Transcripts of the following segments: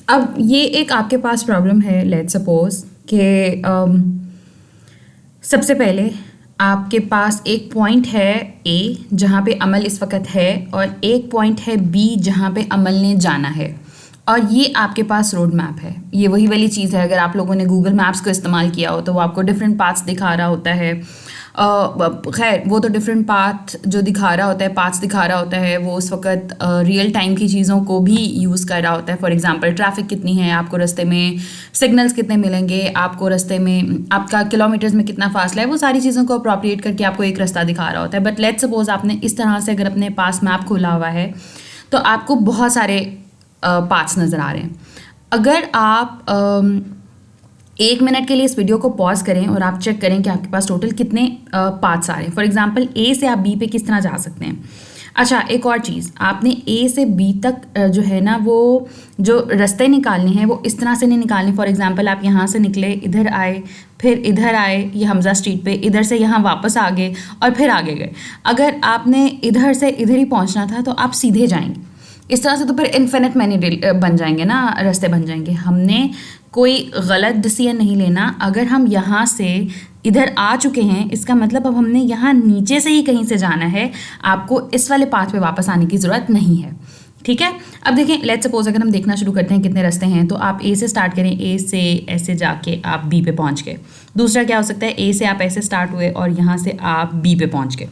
अब ये एक आपके पास प्रॉब्लम है, लेट्स सपोज कि सबसे पहले आपके पास एक पॉइंट है ए जहाँ पे अमल इस वक्त है, और एक पॉइंट है बी जहाँ पे अमल ने जाना है, और ये आपके पास रोड मैप है। ये वही वाली चीज़ है, अगर आप लोगों ने गूगल मैप्स को इस्तेमाल किया हो तो वो आपको डिफरेंट पाथ्स दिखा रहा होता है। खैर वो तो डिफरेंट पाथ जो दिखा रहा होता है, पाथ्स दिखा रहा होता है, वो उस वक्त रियल टाइम की चीज़ों को भी यूज़ कर रहा होता है। फॉर एग्जांपल ट्रैफिक कितनी है, आपको रास्ते में सिग्नल्स कितने मिलेंगे, आपको रास्ते में आपका किलोमीटर्स में कितना फासला है, वो सारी चीज़ों को अप्रोप्रिएट करके आपको एक रास्ता दिखा रहा होता है। बट लेट्स सपोज आपने इस तरह से अगर अपने पास मैप खोला हुआ है तो आपको बहुत सारे पाथ्स नज़र आ रहे हैं। अगर आप 1 मिनट के लिए इस वीडियो को पॉज करें और आप चेक करें कि आपके पास टोटल कितने पाथ्स आ रहे हैं। फॉर एग्जांपल ए से आप बी पे किस तरह जा सकते हैं। अच्छा, एक और चीज़, आपने ए से बी तक जो है ना, वो जो रास्ते निकालने हैं वो इस तरह से नहीं निकालने। फॉर एग्जांपल आप यहाँ से निकले, इधर आए, फिर इधर आए, ये हमजा स्ट्रीट पे, इधर से यहाँ वापस आ गए और फिर आगे गए। अगर आपने इधर से इधर ही पहुँचना था तो आप सीधे जाएंगे। इस तरह से तो फिर इन्फिनिट मैनी बन जाएंगे ना, रास्ते बन जाएंगे। हमने कोई गलत डिसीजन नहीं लेना। अगर हम यहाँ से इधर आ चुके हैं, इसका मतलब अब हमने यहाँ नीचे से ही कहीं से जाना है, आपको इस वाले पाथ पे वापस आने की ज़रूरत नहीं है। ठीक है, अब देखें, लेट्स सपोज अगर हम देखना शुरू करते हैं कितने रास्ते हैं, तो आप ए से स्टार्ट करें, ए से ऐसे जाके आप बी पे पहुँच गए। दूसरा क्या हो सकता है, ए से आप ऐसे स्टार्ट हुए और यहाँ से आप बी पे पहुँच गए।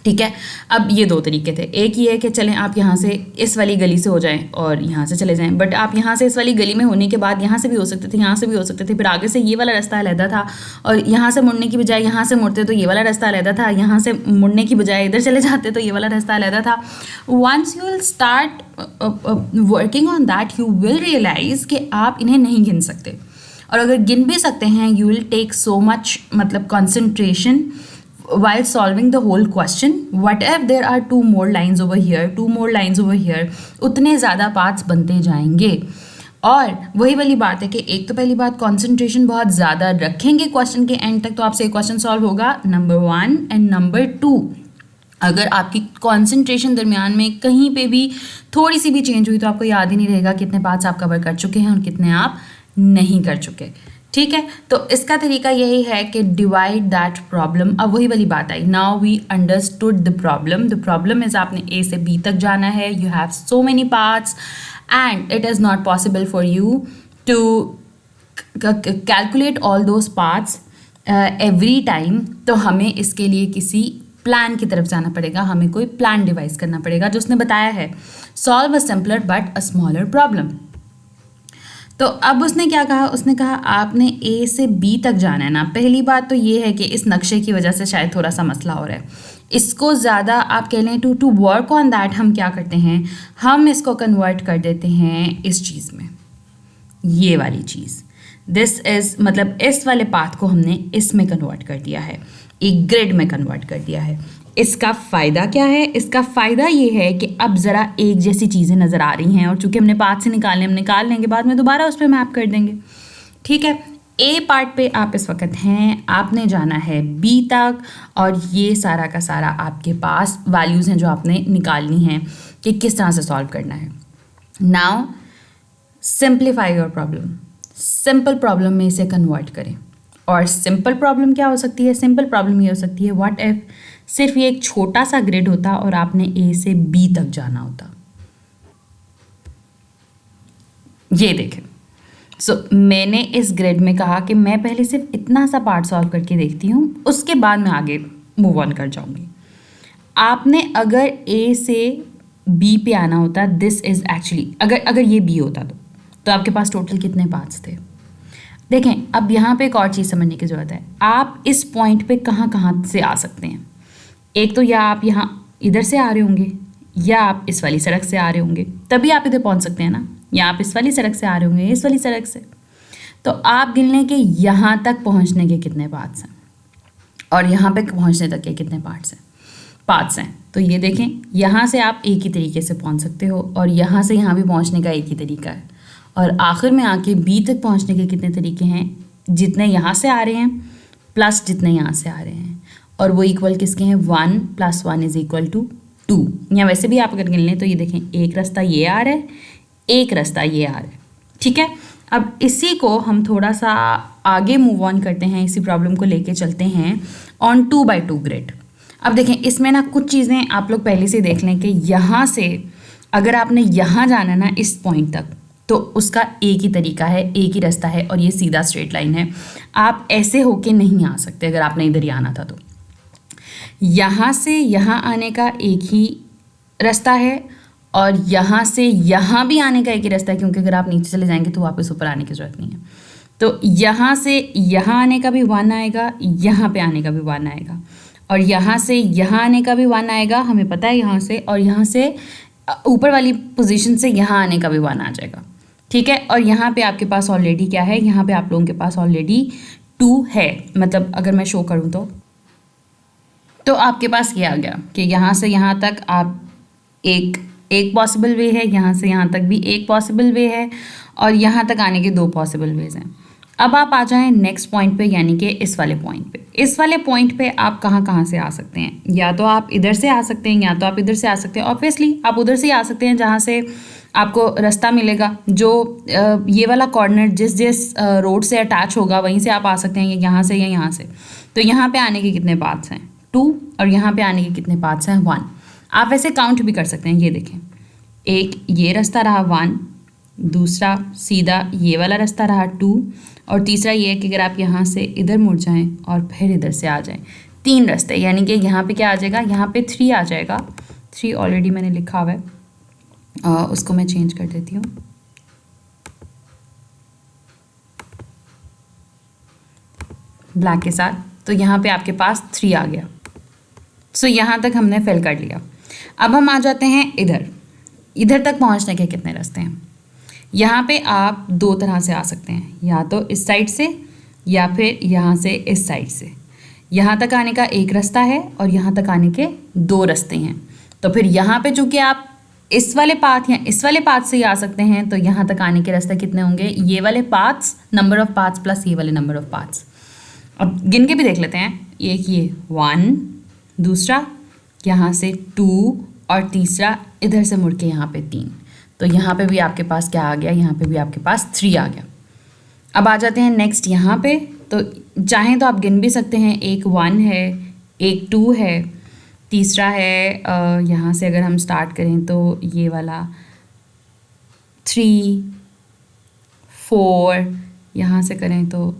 ठीक है, अब ये दो तरीके थे। एक ये है कि चलें आप यहाँ से इस वाली गली से हो जाएं और यहाँ से चले जाएं, बट आप यहाँ से इस वाली गली में होने के बाद यहाँ से भी हो सकते थे, यहाँ से भी हो सकते थे, फिर आगे से ये वाला रास्ता अलहदा था, और यहाँ से मुड़ने की बजाय यहाँ से मुड़ते तो ये वाला रास्ता अलहदा था, यहाँ से मुड़ने की बजाय इधर चले जाते तो ये वाला रास्ता अलहदा था। Once you will start working on that, you will realise कि आप इन्हें नहीं गिन सकते, और अगर गिन भी सकते हैं you will take so much मतलब concentration while solving the whole question. What if there are 2 more lines over here, 2 more lines over here, उतने ज़्यादा पार्ट्स बनते जाएंगे। और वही वाली बात है कि एक तो पहली बात कंसंट्रेशन बहुत ज़्यादा रखेंगे क्वेश्चन के एंड तक तो आपसे क्वेश्चन सॉल्व होगा, नंबर 1, एंड नंबर 2, अगर आपकी कंसंट्रेशन दरमियान में कहीं पे भी थोड़ी सी भी चेंज हुई तो आपको याद ही नहीं रहेगा कितने पार्ट्स आप कवर कर चुके हैं और कितने आप नहीं कर चुके। ठीक है, तो इसका तरीका यही है कि डिवाइड दैट प्रॉब्लम। अब वही वाली बात आई, now we understood the problem is आपने ए से बी तक जाना है, you have so many parts and it is not possible for you to calculate all those parts every time. तो हमें इसके लिए किसी प्लान की तरफ जाना पड़ेगा, हमें कोई प्लान डिवाइस करना पड़ेगा जो उसने बताया है, solve a simpler but a smaller problem. तो अब उसने क्या कहा, उसने कहा आपने ए से बी तक जाना है ना। पहली बात तो ये है कि इस नक्शे की वजह से शायद थोड़ा सा मसला हो रहा है, इसको ज़्यादा आप कह लें टू वर्क ऑन दैट हम क्या करते हैं, हम इसको कन्वर्ट कर देते हैं इस चीज़ में, ये वाली चीज़। दिस इज़ मतलब इस वाले पाथ को हमने इसमें कन्वर्ट कर दिया है, एक ग्रिड में कन्वर्ट कर दिया है। इसका फ़ायदा क्या है, इसका फ़ायदा ये है कि अब ज़रा एक जैसी चीज़ें नज़र आ रही हैं, और चूँकि हमने पाथ से निकालने, हम निकाल लेंगे बाद में दोबारा उस पर मैप कर देंगे। ठीक है, ए पार्ट पे आप इस वक्त हैं, आपने जाना है बी तक, और ये सारा का सारा आपके पास वैल्यूज़ हैं जो आपने निकालनी हैं कि किस तरह से सॉल्व करना है। Now simplify your problem, simple problem में इसे कन्वर्ट करें। और सिंपल प्रॉब्लम क्या हो सकती है, सिंपल प्रॉब्लम ये हो सकती है, व्हाट इफ सिर्फ ये एक छोटा सा ग्रिड होता और आपने ए से बी तक जाना होता। ये देखें, मैंने इस ग्रिड में कहा कि मैं पहले सिर्फ इतना सा पार्ट सॉल्व करके देखती हूँ, उसके बाद मैं आगे मूव ऑन कर जाऊंगी। आपने अगर ए से बी पे आना होता, दिस इज़ एक्चुअली अगर ये बी होता तो आपके पास टोटल कितने पार्ट्स थे। देखें, अब यहाँ पे एक और चीज़ समझने की ज़रूरत है, आप इस पॉइंट पे कहाँ कहाँ से आ सकते हैं। एक तो या आप यहाँ इधर से आ रहे होंगे, या आप इस वाली सड़क से आ रहे होंगे, तभी आप इधर पहुँच सकते हैं ना, या आप इस वाली सड़क से आ रहे होंगे, इस वाली सड़क से। तो आप गिन लें कि यहाँ तक पहुँचने के कितने पार्ट्स हैं और यहाँ पे पहुँचने तक के कितने पार्ट्स हैं। तो ये देखें, यहाँ से आप एक ही तरीके से पहुँच सकते हो, और यहाँ से यहाँ भी पहुँचने का एक ही तरीका है, और आखिर में आके बी तक पहुँचने के कितने तरीके हैं, जितने यहाँ से आ रहे हैं प्लस जितने यहाँ से आ रहे हैं, और वो इक्वल किसके हैं, 1 + 1 = 2। या वैसे भी आप अगर गिन लें तो ये देखें, एक रास्ता ये आ रहा है, एक रास्ता ये आ रहा है, ठीक है, अब इसी को हम थोड़ा सा आगे मूव ऑन करते हैं, इसी प्रॉब्लम को लेके चलते हैं ऑन 2x2 ग्रिड। अब देखें इसमें ना कुछ चीज़ें आप लोग पहले से देख लें कि यहाँ से अगर आपने यहाँ जाना ना इस पॉइंट तक, तो उसका एक ही तरीका है, एक ही रास्ता है, और ये सीधा स्ट्रेट लाइन है। आप ऐसे होके नहीं आ सकते अगर आपने इधर ही आना था तो। यहाँ से यहाँ आने का एक ही रास्ता है, और यहाँ से यहाँ भी आने का एक ही रास्ता है, क्योंकि अगर आप नीचे चले जाएंगे तो वापस ऊपर आने की ज़रूरत नहीं है। तो यहाँ से यहाँ आने का भी 1 आएगा, यहाँ पे आने का भी 1 आएगा, और यहाँ से यहाँ आने का भी 1 आएगा, हमें पता है यहाँ से, और यहाँ से ऊपर वाली पोजीशन से यहाँ आने का भी 1 आ जाएगा। ठीक है, और यहाँ पे आपके पास ऑलरेडी क्या है, यहाँ पे आप लोगों के पास ऑलरेडी 2 है। मतलब अगर मैं शो करूँ तो आपके पास ये आ गया कि यहाँ से यहाँ तक आप एक पॉसिबल वे है, यहाँ से यहाँ तक भी एक पॉसिबल वे है, और यहाँ तक आने के 2 पॉसिबल वेज हैं। अब आप आ जाएं नेक्स्ट पॉइंट पे, यानी कि इस वाले पॉइंट पे। इस वाले पॉइंट पे आप कहाँ से आ सकते हैं, या तो आप इधर से आ सकते हैं, या तो आप इधर से आ सकते हैं। ऑब्वियसली आप उधर से आ सकते हैं जहाँ से आपको रास्ता मिलेगा, जो ये वाला कॉर्नर जिस रोड से अटैच होगा वहीं से आप आ सकते हैं, यहाँ से या यहाँ से। तो यहाँ पे आने के कितने पाथ्स हैं, 2, और यहाँ पे आने के कितने पाथ्स हैं, 1। आप वैसे काउंट भी कर सकते हैं। ये देखें, एक ये रास्ता रहा 1, दूसरा सीधा ये वाला रास्ता रहा 2, और तीसरा ये है कि अगर आप यहाँ से इधर मुड़ जाएं और फिर इधर से आ जाएं, 3 रास्ते। यानी कि यहाँ पे क्या आ जाएगा, यहाँ पे 3 आ जाएगा। 3 ऑलरेडी मैंने लिखा हुआ है, उसको मैं चेंज कर देती हूँ। ब्लैक के साथ। तो यहाँ पे आपके पास 3 आ गया। सो यहाँ तक हमने फिल कर लिया। अब हम आ जाते हैं इधर तक पहुँचने के कितने रास्ते हैं। यहाँ पे आप 2 तरह से आ सकते हैं, या तो इस साइड से या फिर यहाँ से इस साइड से। यहाँ तक आने का एक रास्ता है और यहाँ तक आने के 2 रास्ते हैं। तो फिर यहाँ पे चूँकि आप इस वाले पाथ या इस वाले पाथ से ही आ सकते हैं, तो यहाँ तक आने के रास्ते कितने होंगे, ये वाले paths, number of paths plus ये वाले नंबर ऑफ पाथ्स। अब गिन के भी देख लेते हैं। एक ये 1, दूसरा यहाँ से 2, और तीसरा इधर से मुड़ के यहाँ पे 3। तो यहाँ पे भी आपके पास क्या आ गया, यहाँ पे भी आपके पास 3 आ गया। अब आ जाते हैं नेक्स्ट यहाँ पे। तो चाहें तो आप गिन भी सकते हैं, एक 1 है, एक 2 है, तीसरा है यहाँ से अगर हम स्टार्ट करें तो ये वाला 3, 4, यहाँ से करें तो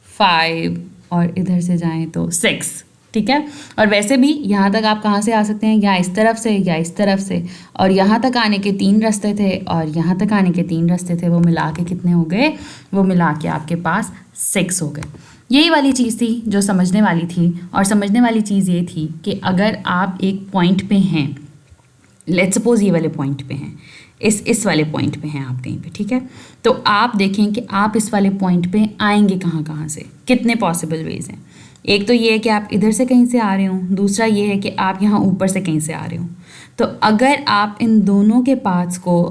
5, और इधर से जाएं तो 6। ठीक है, और वैसे भी यहाँ तक आप कहाँ से आ सकते हैं, या इस तरफ से या इस तरफ से। और यहाँ तक आने के 3 रास्ते थे, और यहाँ तक आने के 3 रास्ते थे। वो मिला के कितने हो गए, वो मिला के आपके पास 6 हो गए। यही वाली चीज़ थी जो समझने वाली थी। और समझने वाली चीज़ ये थी कि अगर आप एक पॉइंट पे हैं, लेट्स सपोज ये वाले पॉइंट पे हैं, इस वाले पॉइंट पे हैं आप कहीं पे, ठीक है, तो आप देखें कि आप इस वाले पॉइंट पे आएंगे कहाँ से, कितने पॉसिबल वेज हैं। एक तो ये है कि आप इधर से कहीं से आ रहे हो, दूसरा ये है कि आप यहाँ ऊपर से कहीं से आ रहे हो। तो अगर आप इन दोनों के पाथ्स को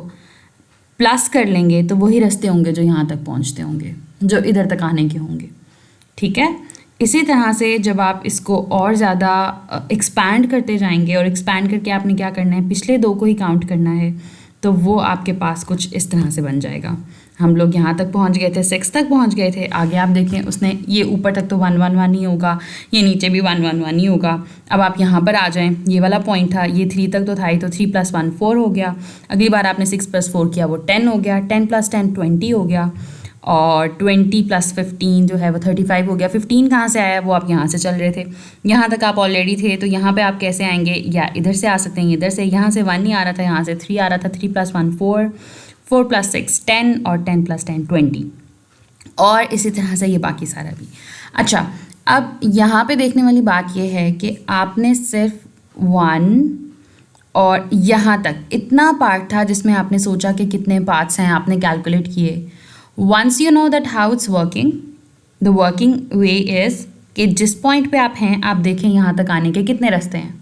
प्लस कर लेंगे तो वही रास्ते होंगे जो यहाँ तक पहुँचते होंगे, जो इधर तक आने के होंगे। ठीक है, इसी तरह से जब आप इसको और ज़्यादा एक्सपैंड करते जाएंगे, और एक्सपैंड करके आपने क्या करना है, पिछले 2 को ही काउंट करना है, तो वो आपके पास कुछ इस तरह से बन जाएगा। हम लोग यहाँ तक पहुँच गए थे, 6 तक पहुँच गए थे। आगे आप देखें उसने ये ऊपर तक तो 1 1 1 ही होगा, ये नीचे भी 1 1 1 ही होगा। अब आप यहाँ पर आ जाएं, ये वाला पॉइंट था, ये 3 तक तो था ही, तो 3 + 1 4 हो गया। अगली बार आपने 6 + 4 किया, वो 10 हो गया। 10 + 10 20 हो गया, और 20 + 15 जो है वो 35 हो गया। 15 कहाँ से आया, वो आप यहाँ से चल रहे थे, यहाँ तक आप ऑलरेडी थे। तो यहाँ पे आप कैसे आएंगे, या इधर से आ सकते हैं, इधर से। यहाँ से 1 नहीं आ रहा था, यहाँ से 3 आ रहा था। 3 + 1 4, 4 + 6 10, और 10 + 10 20, और इसी तरह से ये बाकी सारा भी। अच्छा, अब यहाँ पे देखने वाली बात ये है कि आपने सिर्फ 1 और यहाँ तक इतना पार्ट था जिसमें आपने सोचा कि कितने पार्ट्स हैं, आपने कैलकुलेट किए। Once you know that how it's working, the working way is कि जिस पॉइंट पे आप हैं, आप देखें यहाँ तक आने के कितने रास्ते हैं,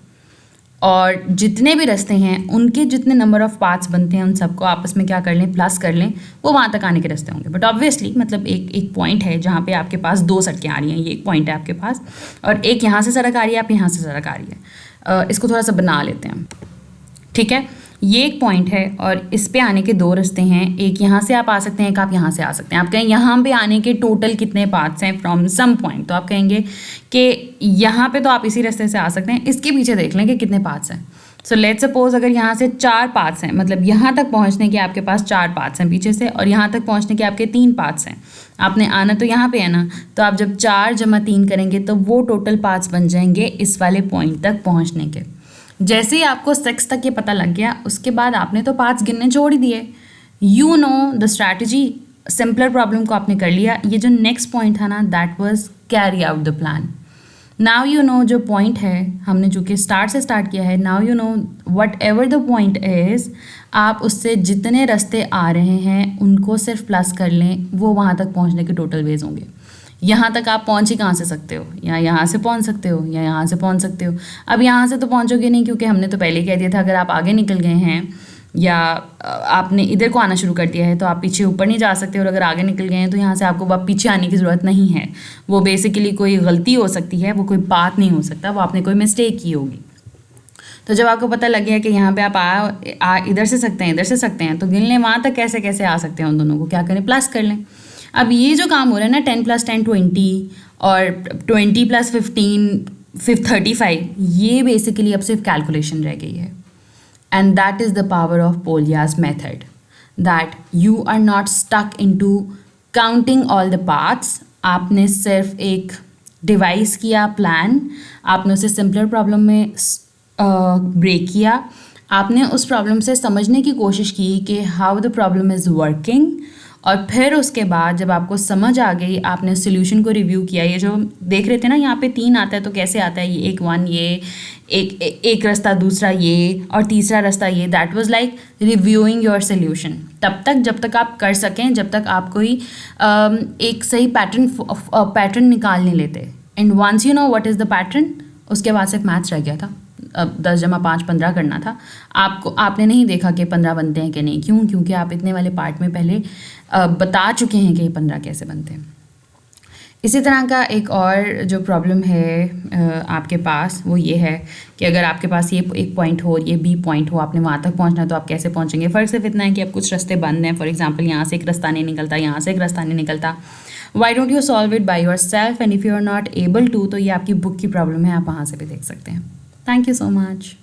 और जितने भी रास्ते हैं उनके जितने नंबर ऑफ़ पाथ्स बनते हैं उन सबको आपस में क्या कर लें, प्लस कर लें, वो वहाँ तक आने के रास्ते होंगे। बट ऑब्वियसली मतलब एक पॉइंट है जहाँ पे आपके पास 2 सड़कें आ रही हैं, ये एक पॉइंट है आपके पास, और एक यहाँ से सड़क आ रही है, आप यहाँ से सड़क आ रही है। इसको थोड़ा सा बना लेते हैं, ठीक है। ये एक पॉइंट है और इस पे आने के दो रास्ते हैं, एक यहाँ से आप आ सकते हैं, एक आप यहाँ से आ सकते हैं। आप कहें यहाँ पे आने के टोटल कितने पाथ्स हैं फ्रॉम सम पॉइंट, तो आप कहेंगे कि यहाँ पे तो आप इसी रास्ते से आ सकते हैं, इसके पीछे देख लें कि कितने पाथ्स हैं। सो लेट्स सपोज अगर यहाँ से 4 पाथ्स हैं, मतलब यहाँ तक पहुँचने के आपके पास 4 पाथ्स हैं पीछे से, और यहाँ तक पहुँचने के आपके 3 पाथ्स हैं। आपने आना तो यहाँ पे है ना, तो आप जब 4 + 3 करेंगे तो वो टोटल पाथ्स बन जाएंगे इस वाले पॉइंट तक पहुँचने के। जैसे ही आपको 6 तक ये पता लग गया, उसके बाद आपने तो पाथ्स गिनने छोड़ ही दिए। You know the strategy, simpler problem को आपने कर लिया। ये जो नेक्स्ट पॉइंट था ना, that was carry out the plan. Now you know जो पॉइंट है, हमने चूँकि स्टार्ट से स्टार्ट किया है, now you know what ever the point is, आप उससे जितने रास्ते आ रहे हैं उनको सिर्फ प्लस कर लें, वो वहाँ तक पहुँचने के टोटल वेज होंगे। यहाँ तक आप पहुँच ही कहाँ से सकते हो, या यहाँ से पहुँच सकते हो, या यहाँ से पहुँच सकते हो। अब यहाँ से तो पहुँचोगे नहीं, क्योंकि हमने तो पहले ही कह दिया था अगर आप आगे निकल गए हैं या आपने इधर को आना शुरू कर दिया है तो आप पीछे ऊपर नहीं जा सकते, और अगर आगे निकल गए हैं तो यहाँ से आपको अब पीछे आने की ज़रूरत नहीं है। वो बेसिकली कोई गलती हो सकती है, वो कोई बात नहीं हो सकता, वो आपने कोई मिस्टेक की होगी। तो जब आपको पता लग गया कि यहाँ पे आप इधर से सकते हैं, इधर से सकते हैं, तो गिन लें वहाँ तक कैसे कैसे आ सकते हैं, उन दोनों को क्या करें, प्लस कर लें। अब ये जो काम हो रहा है ना, 10 + 10 20 और 20 + 15 35, ये बेसिकली अब सिर्फ कैलकुलेशन रह गई है। And that is the power of Polya's method, that you are not stuck into counting all the parts. आपने सिर्फ एक डिवाइस किया प्लान, आपने उसे सिंपलर प्रॉब्लम में ब्रेक किया, आपने उस प्रॉब्लम से समझने की कोशिश की कि how the problem is working, और फिर उसके बाद जब आपको समझ आ गई, आपने सोल्यूशन को रिव्यू किया। ये जो देख रहे थे ना, यहाँ पे 3 आता है, तो कैसे आता है, ये 1 1, ये एक रास्ता, दूसरा ये, और तीसरा रास्ता ये। That was like reviewing your solution. तब तक जब तक आप कर सकें, जब तक आप कोई एक सही पैटर्न निकाल नहीं लेते। And once you know what is the pattern, उसके बाद सिर्फ मैथ्स रह गया था। अब 10 + 5 15 करना था आपने नहीं देखा कि 15 बनते हैं कि नहीं। क्यों? क्योंकि आप इतने वाले पार्ट में पहले बता चुके हैं कि 15 कैसे बनते हैं। इसी तरह का एक और जो प्रॉब्लम है आपके पास, वो ये है कि अगर आपके पास ये एक पॉइंट हो और ये बी पॉइंट हो, आपने वहाँ तक पहुँचना, तो आप कैसे पहुँचेंगे। फ़र्क सिर्फ इतना है कि अब कुछ रास्ते बंद हैं। फॉर एग्जांपल, यहाँ से एक रास्ता नहीं निकलता, यहाँ से एक रास्ता नहीं निकलता। Why don't you solve it by yourself, and if you are not able to, तो ये आपकी बुक की प्रॉब्लम है, आप वहाँ से भी देख सकते हैं। Thank you so much.